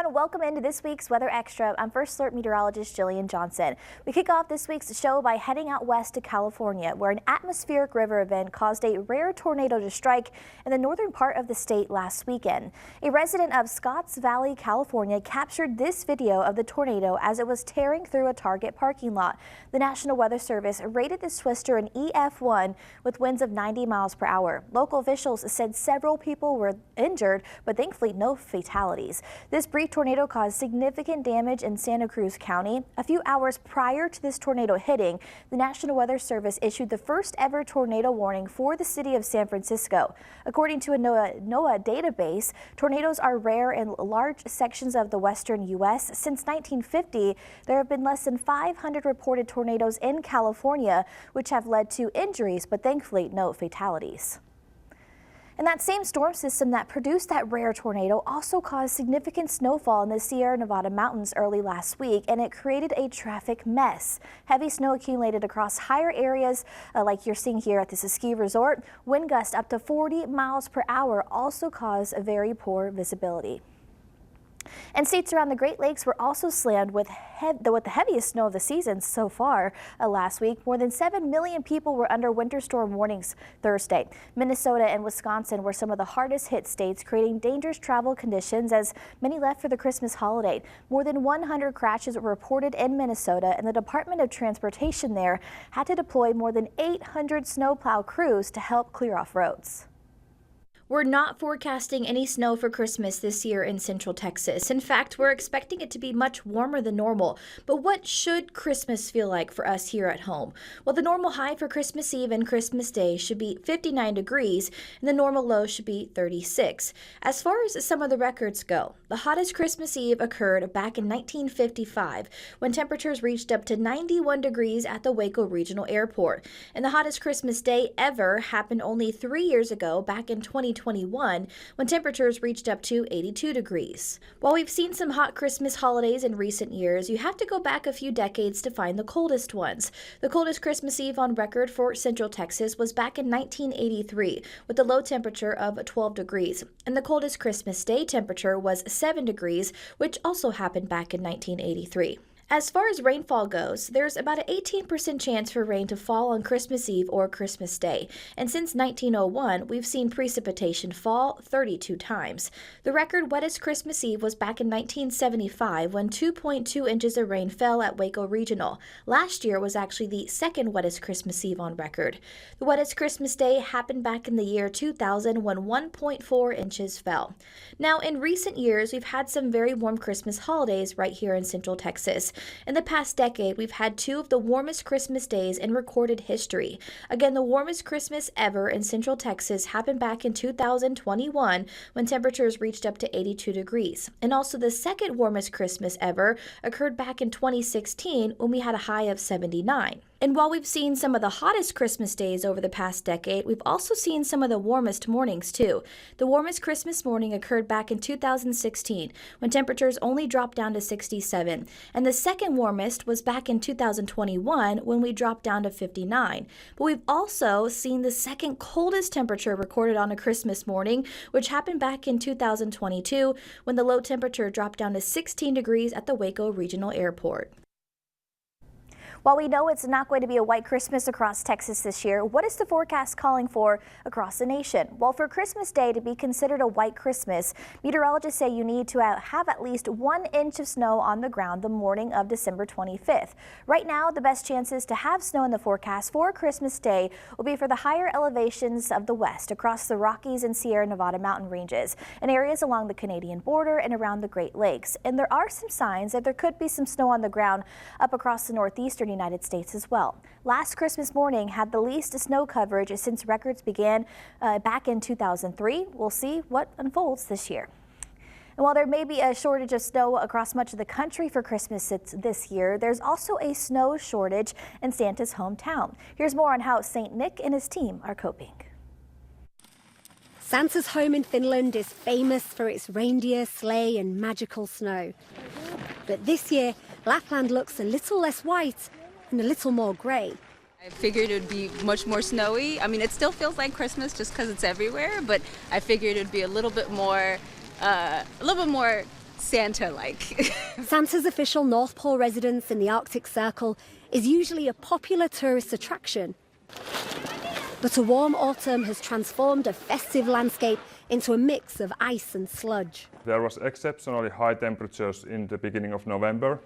everyone, welcome into this week's Weather Extra. I'm First Alert Meteorologist Jillian Johnson. We kick off this week's show by heading out west to California, where an atmospheric river event caused a rare tornado to strike in the northern part of the state last weekend. A resident of Scotts Valley, California, captured this video of the tornado as it was tearing through a Target parking lot. The National Weather Service rated this twister an EF1 with winds of 90 miles per hour. Local officials said several people were injured, but thankfully no fatalities. This brief tornado caused significant damage in Santa Cruz County. A few hours prior to this tornado hitting, the National Weather Service issued the first ever tornado warning for the city of San Francisco. According to a NOAA database, tornadoes are rare in large sections of the western U.S. Since 1950, there have been less than 500 reported tornadoes in California, which have led to injuries, but thankfully no fatalities. And that same storm system that produced that rare tornado also caused significant snowfall in the Sierra Nevada mountains early last week, and it created a traffic mess. Heavy snow accumulated across higher areas like you're seeing here at this ski resort. Wind gusts up to 40 miles per hour also caused a very poor visibility. And states around the Great Lakes were also slammed with the heaviest snow of the season so far last week. More than 7 million people were under winter storm warnings Thursday. Minnesota and Wisconsin were some of the hardest hit states, creating dangerous travel conditions as many left for the Christmas holiday. More than 100 crashes were reported in Minnesota, and the Department of Transportation there had to deploy more than 800 snowplow crews to help clear off roads. We're not forecasting any snow for Christmas this year in Central Texas. In fact, we're expecting it to be much warmer than normal. But what should Christmas feel like for us here at home? Well, the normal high for Christmas Eve and Christmas Day should be 59 degrees, and the normal low should be 36. As far as some of the records go, the hottest Christmas Eve occurred back in 1955, when temperatures reached up to 91 degrees at the Waco Regional Airport. And the hottest Christmas Day ever happened only 3 years ago, back in 2021, when temperatures reached up to 82 degrees. While we've seen some hot Christmas holidays in recent years, you have to go back a few decades to find the coldest ones. The coldest Christmas Eve on record for Central Texas was back in 1983, with a low temperature of 12 degrees. And the coldest Christmas Day temperature was 7 degrees, which also happened back in 1983. As far as rainfall goes, there's about an 18% chance for rain to fall on Christmas Eve or Christmas Day. And since 1901, we've seen precipitation fall 32 times. The record wettest Christmas Eve was back in 1975, when 2.2 inches of rain fell at Waco Regional. Last year was actually the second wettest Christmas Eve on record. The wettest Christmas Day happened back in the year 2000, when 1.4 inches fell. Now, in recent years, we've had some very warm Christmas holidays right here in Central Texas. In the past decade, we've had two of the warmest Christmas days in recorded history. Again, the warmest Christmas ever in Central Texas happened back in 2021, when temperatures reached up to 82 degrees. And also the second warmest Christmas ever occurred back in 2016, when we had a high of 79. And while we've seen some of the hottest Christmas days over the past decade, we've also seen some of the warmest mornings too. The warmest Christmas morning occurred back in 2016, when temperatures only dropped down to 67. And the second warmest was back in 2021, when we dropped down to 59. But we've also seen the second coldest temperature recorded on a Christmas morning, which happened back in 2022, when the low temperature dropped down to 16 degrees at the Waco Regional Airport. While we know it's not going to be a white Christmas across Texas this year, what is the forecast calling for across the nation? Well, for Christmas Day to be considered a white Christmas, meteorologists say you need to have at least 1 inch of snow on the ground the morning of December 25th. Right now, the best chances to have snow in the forecast for Christmas Day will be for the higher elevations of the west, across the Rockies and Sierra Nevada mountain ranges, and areas along the Canadian border and around the Great Lakes. And there are some signs that there could be some snow on the ground up across the northeastern United States as well. Last Christmas morning had the least snow coverage since records began back in 2003. We'll see what unfolds this year. And while there may be a shortage of snow across much of the country for Christmas this year, there's also a snow shortage in Santa's hometown. Here's more on how St. Nick and his team are coping. Santa's home in Finland is famous for its reindeer, sleigh and magical snow. But this year, Lapland looks a little less white and a little more grey. I figured it would be much more snowy. I mean, it still feels like Christmas just because it's everywhere, but I figured it would be a little bit more Santa-like. Santa's official North Pole residence in the Arctic Circle is usually a popular tourist attraction. But a warm autumn has transformed a festive landscape into a mix of ice and sludge. There was exceptionally high temperatures in the beginning of November.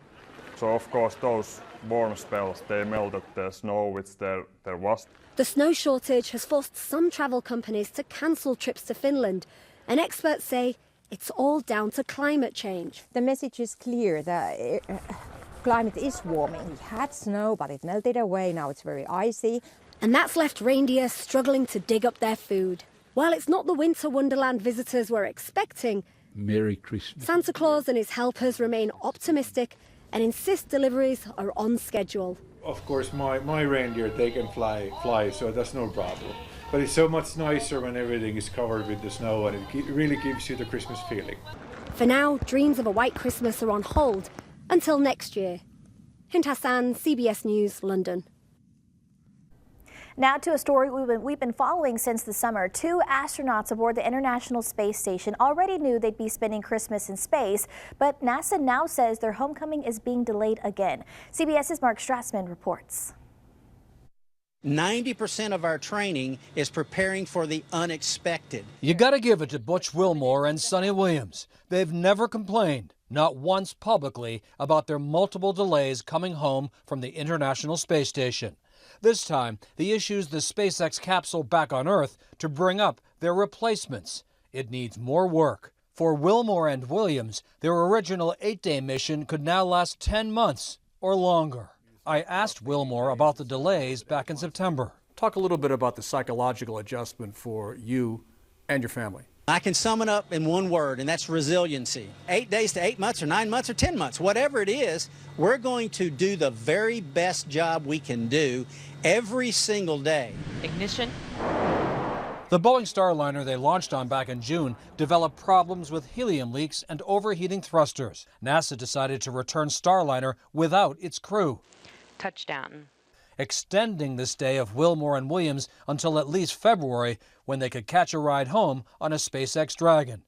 So of course those warm spells, they melted the snow which there was. The snow shortage has forced some travel companies to cancel trips to Finland, and experts say it's all down to climate change. The message is clear. The climate is warming. We had snow, but it melted away. Now it's very icy. And that's left reindeer struggling to dig up their food. While it's not the winter wonderland visitors were expecting, Merry Christmas. Santa Claus and his helpers remain optimistic and insist deliveries are on schedule. Of course, my reindeer, they can fly, so that's no problem. But it's so much nicer when everything is covered with the snow, and it really gives you the Christmas feeling. For now, dreams of a white Christmas are on hold until next year. Hind Hassan, CBS News, London. Now to a story we've been following since the summer. 2 astronauts aboard the International Space Station already knew they'd be spending Christmas in space, but NASA now says their homecoming is being delayed again. CBS's Mark Strassman reports. 90% of our training is preparing for the unexpected. You got to give it to Butch Wilmore and Sonny Williams. They've never complained, not once publicly, about their multiple delays coming home from the International Space Station. This time, the issue's the SpaceX capsule back on Earth to bring up their replacements. It needs more work. For Wilmore and Williams, their original 8-day mission could now last 10 months or longer. I asked Wilmore about the delays back in September. Talk a little bit about the psychological adjustment for you and your family. I can sum it up in one word, and that's resiliency. 8 days to 8 months or 9 months or 10 months, whatever it is, we're going to do the very best job we can do every single day. Ignition. The Boeing Starliner they launched on back in June developed problems with helium leaks and overheating thrusters. NASA decided to return Starliner without its crew. Touchdown. Extending the stay of Wilmore and Williams until at least February, when they could catch a ride home on a SpaceX Dragon.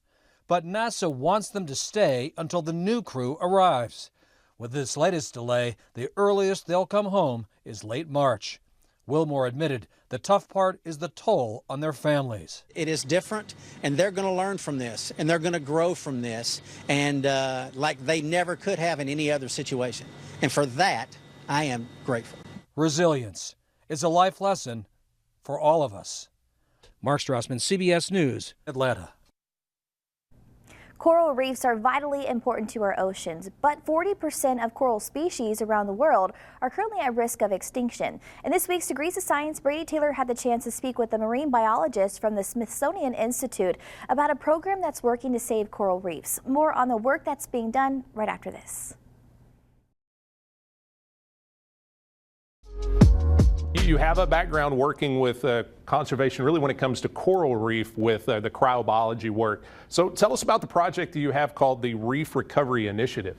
But NASA wants them to stay until the new crew arrives. With this latest delay, the earliest they'll come home is late March. Wilmore admitted the tough part is the toll on their families. It is different, and they're going to learn from this, and they're going to grow from this, and like they never could have in any other situation. And for that, I am grateful. Resilience is a life lesson for all of us. Mark Strassman, CBS News, Atlanta. Coral reefs are vitally important to our oceans, but 40% of coral species around the world are currently at risk of extinction. In this week's Degrees of Science, Brady Taylor had the chance to speak with a marine biologist from the Smithsonian Institute about a program that's working to save coral reefs. More on the work that's being done right after this. You have a background working with conservation, really when it comes to coral reef with the cryobiology work. So tell us about the project that you have called the Reef Recovery Initiative.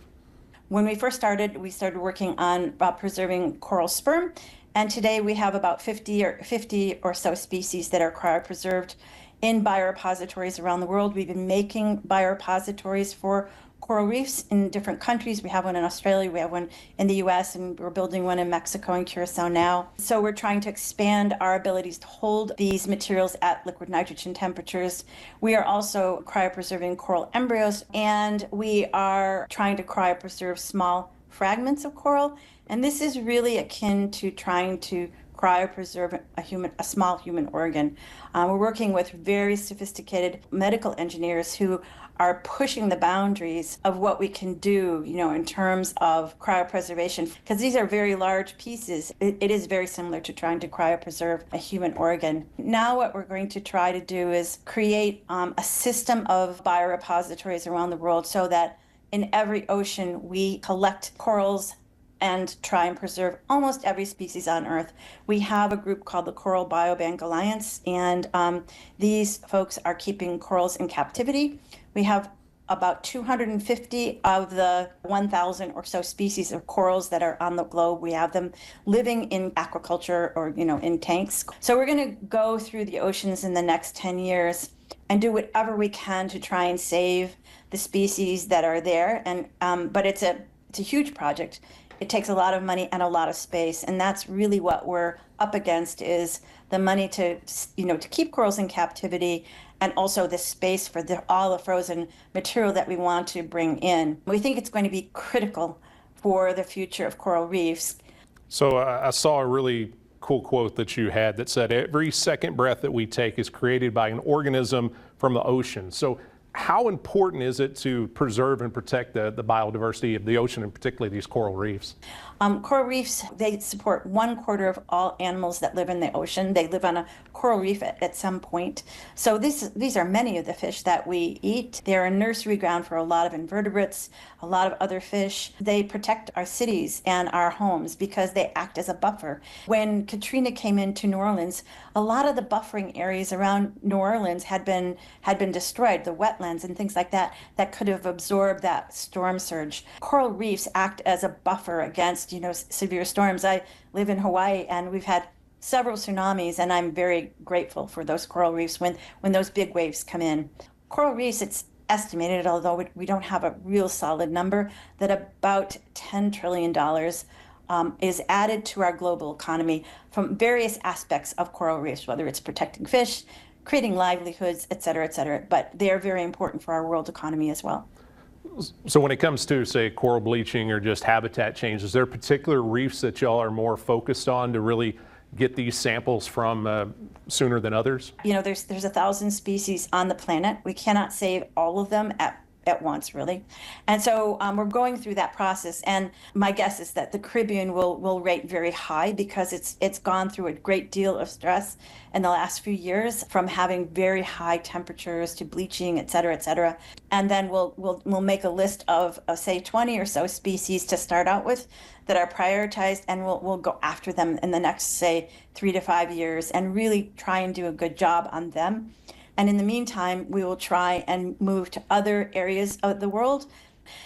When we first started, we started working on preserving coral sperm, and today we have about 50 or so species that are cryopreserved in biorepositories around the world. We've been making biorepositories for coral reefs in different countries. We have one in Australia, we have one in the US, and we're building one in Mexico and Curacao now. So we're trying to expand our abilities to hold these materials at liquid nitrogen temperatures. We are also cryopreserving coral embryos, and we are trying to cryopreserve small fragments of coral. And this is really akin to trying to cryopreserve a small human organ. We're working with very sophisticated medical engineers who are pushing the boundaries of what we can do, in terms of cryopreservation, because these are very large pieces. It is very similar to trying to cryopreserve a human organ. Now what we're going to try to do is create a system of biorepositories around the world so that in every ocean we collect corals and try and preserve almost every species on Earth. We have a group called the Coral Biobank Alliance, and these folks are keeping corals in captivity. We have about 250 of the 1,000 or so species of corals that are on the globe. We have them living in aquaculture or, in tanks. So we're going to go through the oceans in the next 10 years and do whatever we can to try and save the species that are there. And but it's a huge project. It takes a lot of money and a lot of space, and that's really what we're up against, is the money to keep corals in captivity, and also the space for all the frozen material that we want to bring in. We think it's going to be critical for the future of coral reefs. So I saw a really cool quote that you had that said, every second breath that we take is created by an organism from the ocean. So how important is it to preserve and protect the biodiversity of the ocean, and particularly these coral reefs? Coral reefs, they support 1/4 of all animals that live in the ocean. They live on a coral reef at some point. So these are many of the fish that we eat. They're a nursery ground for a lot of invertebrates, a lot of other fish. They protect our cities and our homes because they act as a buffer. When Katrina came into New Orleans, a lot of the buffering areas around New Orleans had been destroyed, the wetlands and things like that, that could have absorbed that storm surge. Coral reefs act as a buffer against severe storms. I live in Hawaii, and we've had several tsunamis, and I'm very grateful for those coral reefs when those big waves come in. Coral reefs, it's estimated, although we don't have a real solid number, that about $10 trillion is added to our global economy from various aspects of coral reefs, whether it's protecting fish, creating livelihoods, et cetera, but they are very important for our world economy as well. So when it comes to, say, coral bleaching or just habitat change, is there particular reefs that y'all are more focused on to really get these samples from sooner than others? There's 1,000 species on the planet. We cannot save all of them at once, really. And so we're going through that process, and my guess is that the Caribbean will rate very high because it's gone through a great deal of stress in the last few years, from having very high temperatures to bleaching, et cetera. And then we'll make a list of say 20 or so species to start out with that are prioritized, and we'll go after them in the next, say, 3 to 5 years and really try and do a good job on them. And in the meantime, we will try and move to other areas of the world.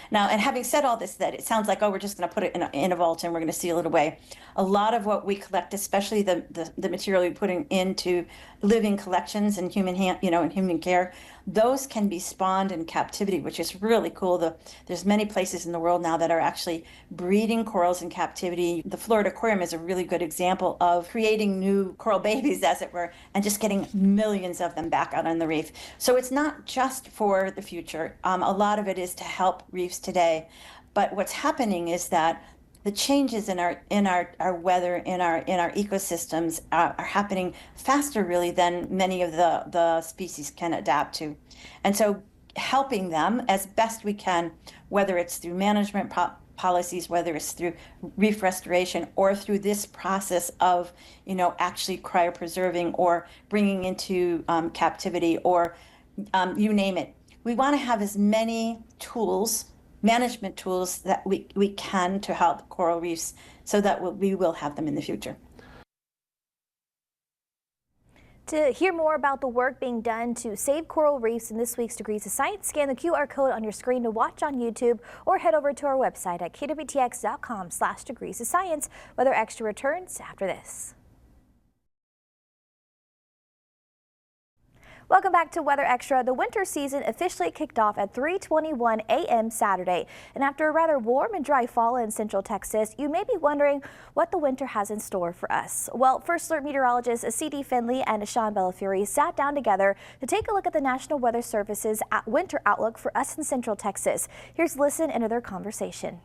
Now, and having said all this, that it sounds like, oh, we're just going to put it in a vault and we're going to seal it away. A lot of what we collect, especially the material we put into living collections and human human care, those can be spawned in captivity, which is really cool. There's many places in the world now that are actually breeding corals in captivity. The Florida Aquarium is a really good example of creating new coral babies, as it were, and just getting millions of them back out on the reef. So it's not just for the future. A lot of it is to help reefs today. But what's happening is that the changes in our weather, in our ecosystems are happening faster, really, than many of the species can adapt to. And so helping them as best we can, whether it's through management policies, whether it's through reef restoration, or through this process of actually cryopreserving or bringing into captivity, or you name it. We want to have as many tools, management tools, that we can to help coral reefs, so that we will have them in the future. To hear more about the work being done to save coral reefs in this week's Degrees of Science, scan the QR code on your screen to watch on YouTube, or head over to our website at KWTX.com/Degrees of Science. Weather Extra returns after this. Welcome back to Weather Extra. The winter season officially kicked off at 3:21 a.m. Saturday. And after a rather warm and dry fall in Central Texas, you may be wondering what the winter has in store for us. Well, First Alert meteorologists C.D. Finley and Sean Bellafury sat down together to take a look at the National Weather Service's winter outlook for us in Central Texas. Here's a listen into their conversation.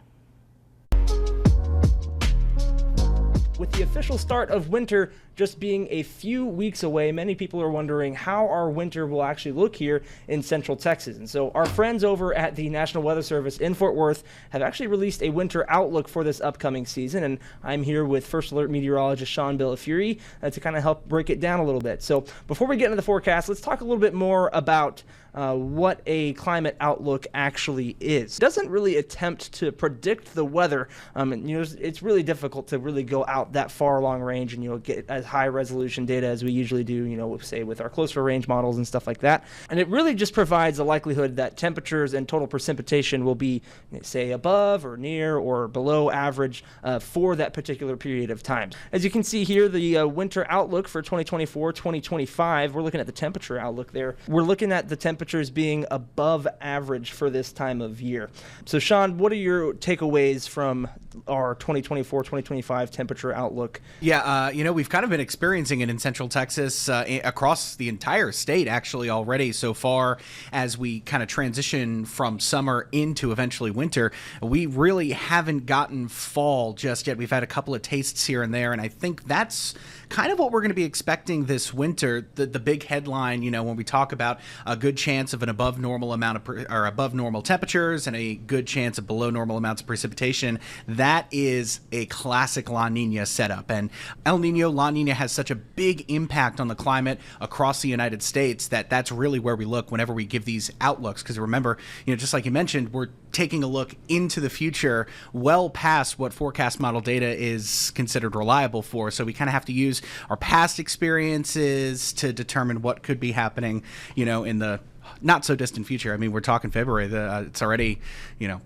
With the official start of winter just being a few weeks away, many people are wondering how our winter will actually look here in Central Texas. And so our friends over at the National Weather Service in Fort Worth have actually released a winter outlook for this upcoming season. And I'm here with First Alert meteorologist Sean Bellafury to kind of help break it down a little bit. So before we get into the forecast, let's talk a little bit more about what a climate outlook actually is. It doesn't really attempt to predict the weather. It's really difficult to really go out out that far long range and you'll get as high resolution data as we usually do, say with our closer range models and stuff like that. And it really just provides a likelihood that temperatures and total precipitation will be, say, above or near or below average for that particular period of time. As you can see here, the winter outlook for 2024-2025, we're looking at the temperature outlook there. We're looking at the temperatures being above average for this time of year. So Sean, what are your takeaways from our 2024-2025 temperature outlook? Yeah, we've kind of been experiencing it in Central Texas, across the entire state actually already so far as we kind of transition from summer into eventually winter. We really haven't gotten fall just yet. We've had a couple of tastes here and there, and I think that's kind of what we're going to be expecting this winter. The big headline, when we talk about a good chance of an above normal amount of or above normal temperatures and a good chance of below normal amounts of precipitation, that is a classic La Nina setup. And El Nino, La Nina has such a big impact on the climate across the United States that's really where we look whenever we give these outlooks. Because remember, just like you mentioned, we're taking a look into the future well past what forecast model data is considered reliable for. So we kind of have to use our past experiences to determine what could be happening, in the not so distant future. I mean, we're talking February. It's already,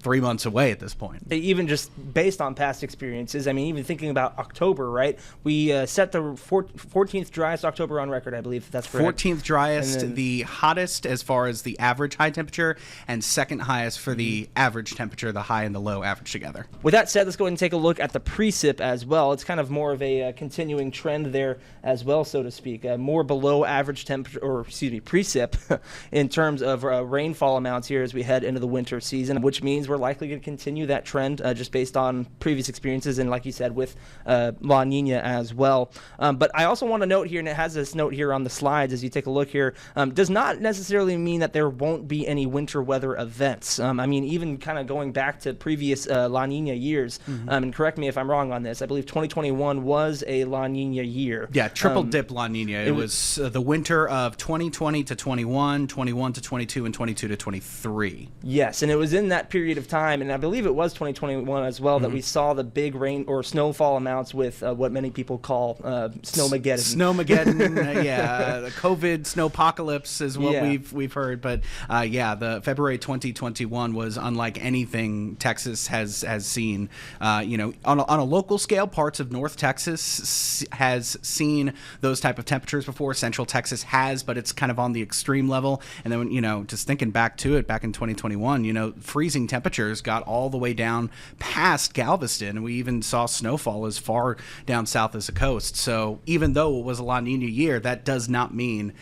3 months away at this point. Even just based on past experiences, I mean, even thinking about October, right? We set the 14th driest October on record, I believe, if that's correct. 14th driest, then the hottest as far as the average high temperature, and second highest for the average temperature, the high and the low average together. With that said, let's go ahead and take a look at the precip as well. It's kind of more of a continuing trend there as well, so to speak. More below average temperature, precip in terms of rainfall amounts here as we head into the winter season, which means we're likely to continue that trend just based on previous experiences and, like you said, with La Nina as well. But I also want to note here, and it has this note here on the slides as you take a look here, does not necessarily mean that there won't be any winter weather events. I mean, even kind of going back to previous La Nina years, and correct me if I'm wrong on this, I believe 2021 was a La Nina year. Yeah, triple dip La Nina. It was the winter of 2020 to 21, 21 to 22, and 22 to 23. Yes, and it was in that period of time, and I believe it was 2021 as well, that we saw the big rain or snowfall amounts with what many people call snowmageddon. Snowmageddon, yeah, the COVID snowpocalypse is what we've heard, but the February 2021 was unlike anything Texas has seen. On a local scale, parts of North Texas has seen those type of temperatures before. Central Texas has, but it's kind of on the extreme level. And then, just thinking back to it, back in 2021, freezing temperatures got all the way down past Galveston, and we even saw snowfall as far down south as the coast. So even though it was a La Nina year, that does not mean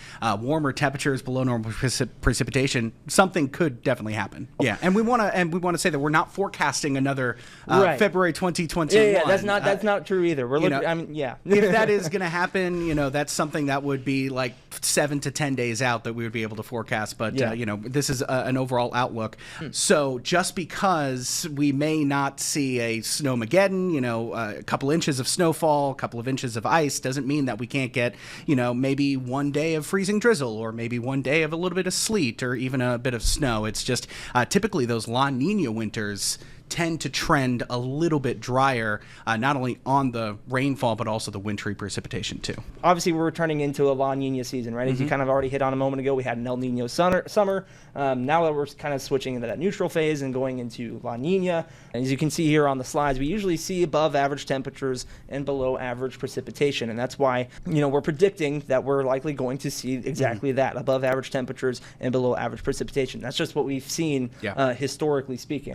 warmer temperatures, below normal precipitation. Something could definitely happen. Yeah, and we want to say that we're not forecasting another February 2021. Yeah, that's not true either. We're looking. If that is going to happen, that's something that would be like 7 to 10 days out that we would be able to forecast. But this is an overall outlook. So just because we may not see a snowmageddon, a couple inches of snowfall, a couple of inches of ice, doesn't mean that we can't get, maybe one day of freezing drizzle, or maybe one day of a little bit of sleet, or even a bit of snow. It's just typically those La Nina winters tend to trend a little bit drier, not only on the rainfall, but also the wintry precipitation too. Obviously, we're returning into a La Nina season, right? As you kind of already hit on a moment ago, we had an El Nino summer. Now that we're kind of switching into that neutral phase and going into La Nina. And as you can see here on the slides, we usually see above average temperatures and below average precipitation. And that's why, we're predicting that we're likely going to see exactly that, above average temperatures and below average precipitation. That's just what we've seen historically speaking.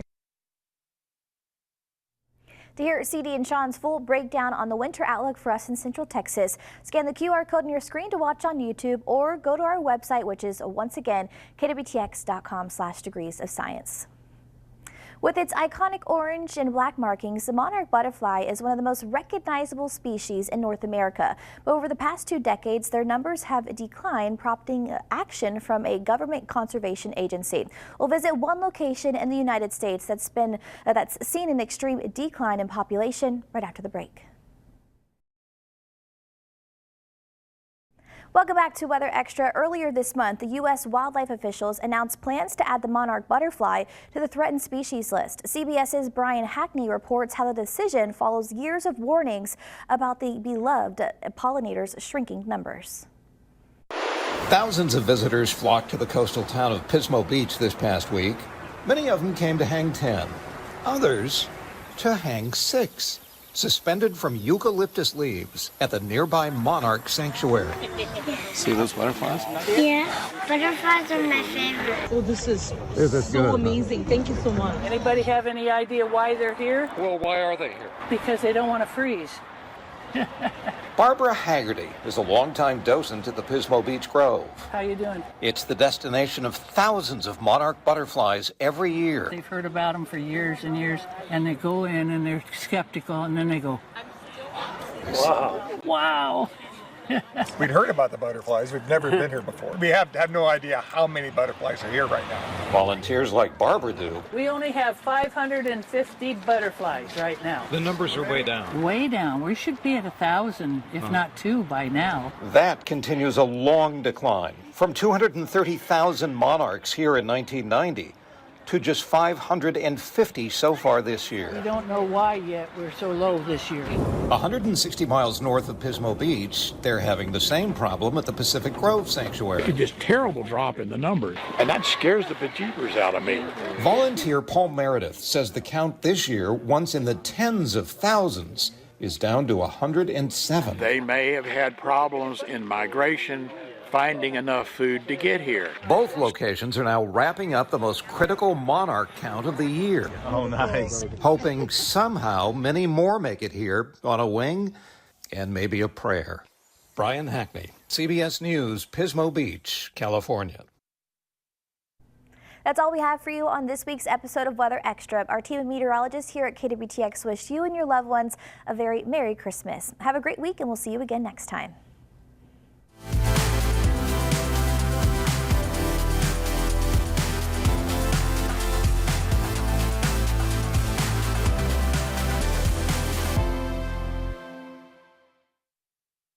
To hear CD and Sean's full breakdown on the winter outlook for us in Central Texas, scan the QR code on your screen to watch on YouTube, or go to our website, which is once again kwtx.com/degrees-of-science. With its iconic orange and black markings, the monarch butterfly is one of the most recognizable species in North America. But over the past 2 decades, their numbers have declined, prompting action from a government conservation agency. We'll visit one location in the United States that's seen an extreme decline in population right after the break. Welcome back to Weather Extra. Earlier this month, the U.S. wildlife officials announced plans to add the monarch butterfly to the threatened species list. CBS's Brian Hackney reports how the decision follows years of warnings about the beloved pollinator's shrinking numbers. Thousands of visitors flocked to the coastal town of Pismo Beach this past week. Many of them came to hang 10, others to hang 6. Suspended from eucalyptus leaves at the nearby monarch sanctuary. See those butterflies? Yeah, butterflies are my favorite. Well, this is so amazing. Thank you so much. Anybody have any idea why they're here? Well, why are they here? Because they don't want to freeze. Barbara Haggerty is a longtime docent at the Pismo Beach Grove. How you doing? It's the destination of thousands of monarch butterflies every year. They've heard about them for years and years, and they go in and they're skeptical, and then they go, wow. Wow. We'd heard about the butterflies. We've never been here before. We have no idea how many butterflies are here right now. Volunteers like Barbara do. We only have 550 butterflies right now. The numbers are way down. Way down. We should be at 1,000, if not 2 by now. That continues a long decline from 230,000 monarchs here in 1990 to just 550 so far this year. We don't know why yet we're so low this year. 160 miles north of Pismo Beach, they're having the same problem at the Pacific Grove Sanctuary. It's just terrible drop in the numbers, and that scares the bejeepers out of me. Volunteer Paul Meredith says the count this year, once in the tens of thousands, is down to 107. They may have had problems in migration, finding enough food to get here. Both locations are now wrapping up the most critical monarch count of the year. Oh, nice. Hoping somehow many more make it here on a wing and maybe a prayer. Brian Hackney, CBS News, Pismo Beach, California. That's all we have for you on this week's episode of Weather Extra. Our team of meteorologists here at KWTX wish you and your loved ones a very Merry Christmas. Have a great week, and we'll see you again next time.